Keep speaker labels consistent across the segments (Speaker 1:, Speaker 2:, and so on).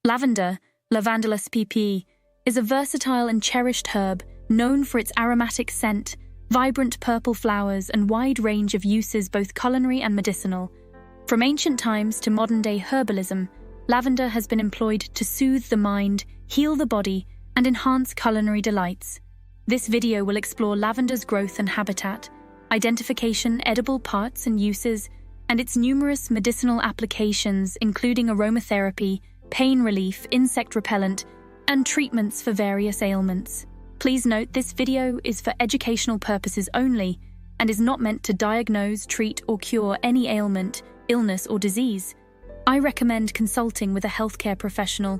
Speaker 1: Lavender, Lavender pp, is a versatile and cherished herb known for its aromatic scent, vibrant purple flowers, and wide range of uses both culinary and medicinal. From ancient times to modern-day herbalism, lavender has been employed to soothe the mind, heal the body, and enhance culinary delights. This video will explore lavender's growth and habitat, identification, edible parts and uses, and its numerous medicinal applications including aromatherapy, pain relief, insect repellent, and treatments for various ailments. Please note this video is for educational purposes only and is not meant to diagnose, treat, or cure any ailment, illness, or disease. I recommend consulting with a healthcare professional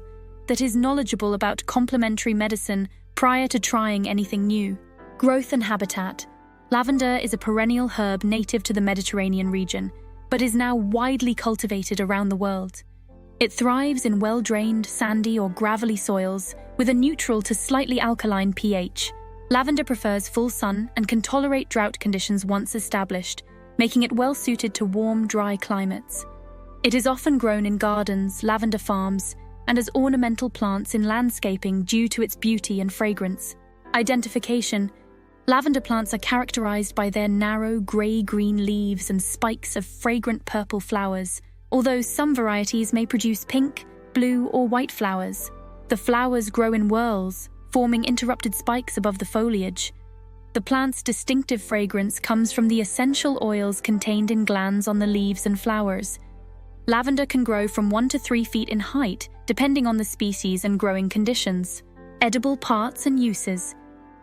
Speaker 1: that is knowledgeable about complementary medicine prior to trying anything new. Growth and habitat. Lavender is a perennial herb native to the Mediterranean region, but is now widely cultivated around the world. It thrives in well-drained, sandy or gravelly soils with a neutral to slightly alkaline pH. Lavender prefers full sun and can tolerate drought conditions once established, making it well-suited to warm, dry climates. It is often grown in gardens, lavender farms, and as ornamental plants in landscaping due to its beauty and fragrance. Identification. Lavender plants are characterized by their narrow, grey-green leaves and spikes of fragrant purple flowers, although some varieties may produce pink, blue, or white flowers. The flowers grow in whorls, forming interrupted spikes above the foliage. The plant's distinctive fragrance comes from the essential oils contained in glands on the leaves and flowers. Lavender can grow from 1 to 3 feet in height, depending on the species and growing conditions. Edible parts and uses.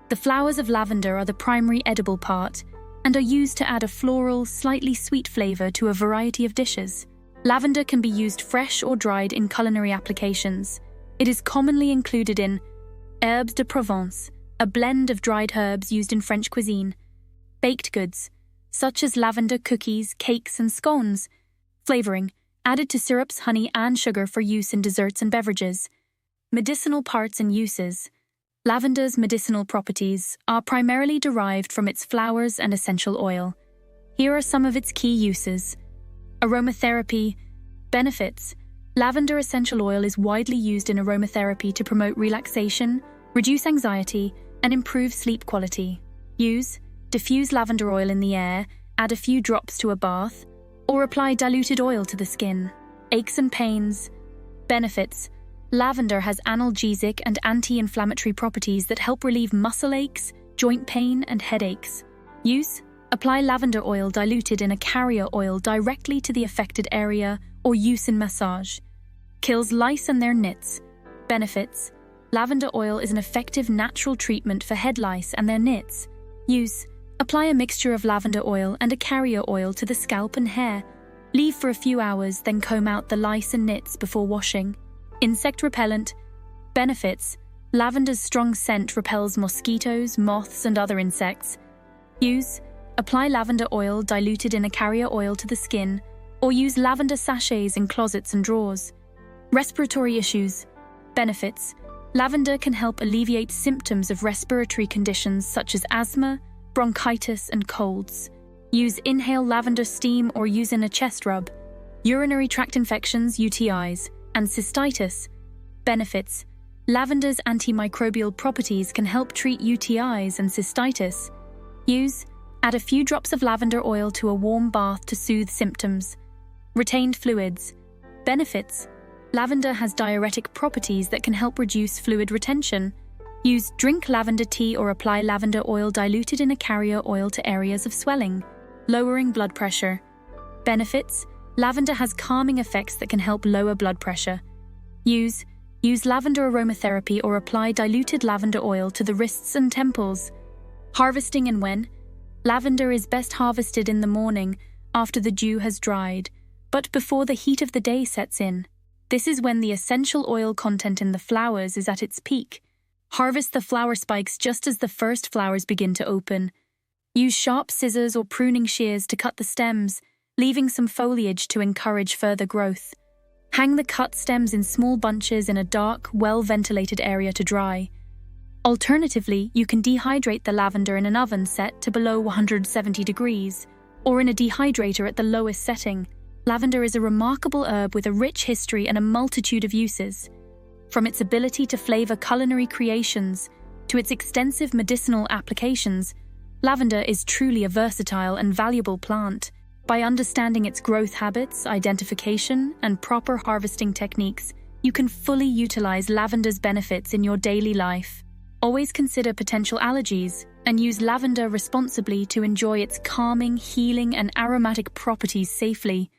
Speaker 1: The flowers of lavender are the primary edible part and are used to add a floral, slightly sweet flavor to a variety of dishes. Lavender can be used fresh or dried in culinary applications. It is commonly included in herbes de Provence, a blend of dried herbs used in French cuisine, baked goods, such as lavender cookies, cakes, and scones, flavoring, added to syrups, honey, and sugar for use in desserts and beverages. Medicinal parts and uses. Lavender's medicinal properties are primarily derived from its flowers and essential oil. Here are some of its key uses. Aromatherapy. Benefits. Lavender essential oil is widely used in aromatherapy to promote relaxation, reduce anxiety, and improve sleep quality. Use. Diffuse lavender oil in the air, add a few drops to a bath, or apply diluted oil to the skin. Aches and pains. Benefits. Lavender has analgesic and anti-inflammatory properties that help relieve muscle aches, joint pain, and headaches. Use. Apply lavender oil diluted in a carrier oil directly to the affected area or use in massage. Kills lice and their nits. Benefits. Lavender oil is an effective natural treatment for head lice and their nits. Use. Apply a mixture of lavender oil and a carrier oil to the scalp and hair. Leave for a few hours, then comb out the lice and nits before washing. Insect repellent. Benefits. Lavender's strong scent repels mosquitoes, moths, and other insects. Use. Apply lavender oil diluted in a carrier oil to the skin, or use lavender sachets in closets and drawers. Respiratory issues. Benefits. Lavender can help alleviate symptoms of respiratory conditions such as asthma, bronchitis, and colds. Use inhale lavender steam or use in a chest rub. Urinary tract infections, UTIs, and cystitis. Benefits. Lavender's antimicrobial properties can help treat UTIs and cystitis. Use. Add a few drops of lavender oil to a warm bath to soothe symptoms. Retained fluids. Benefits. Lavender has diuretic properties that can help reduce fluid retention. Use drink lavender tea or apply lavender oil diluted in a carrier oil to areas of swelling. Lowering blood pressure. Benefits. Lavender has calming effects that can help lower blood pressure. Use lavender aromatherapy or apply diluted lavender oil to the wrists and temples. Harvesting and when. Lavender is best harvested in the morning after the dew has dried, but before the heat of the day sets in. This is when the essential oil content in the flowers is at its peak. Harvest the flower spikes just as the first flowers begin to open. Use sharp scissors or pruning shears to cut the stems, leaving some foliage to encourage further growth. Hang the cut stems in small bunches in a dark, well-ventilated area to dry. Alternatively, you can dehydrate the lavender in an oven set to below 170 degrees, or in a dehydrator at the lowest setting. Lavender is a remarkable herb with a rich history and a multitude of uses. From its ability to flavor culinary creations to its extensive medicinal applications, lavender is truly a versatile and valuable plant. By understanding its growth habits, identification, and proper harvesting techniques, you can fully utilize lavender's benefits in your daily life. Always consider potential allergies and use lavender responsibly to enjoy its calming, healing, and aromatic properties safely.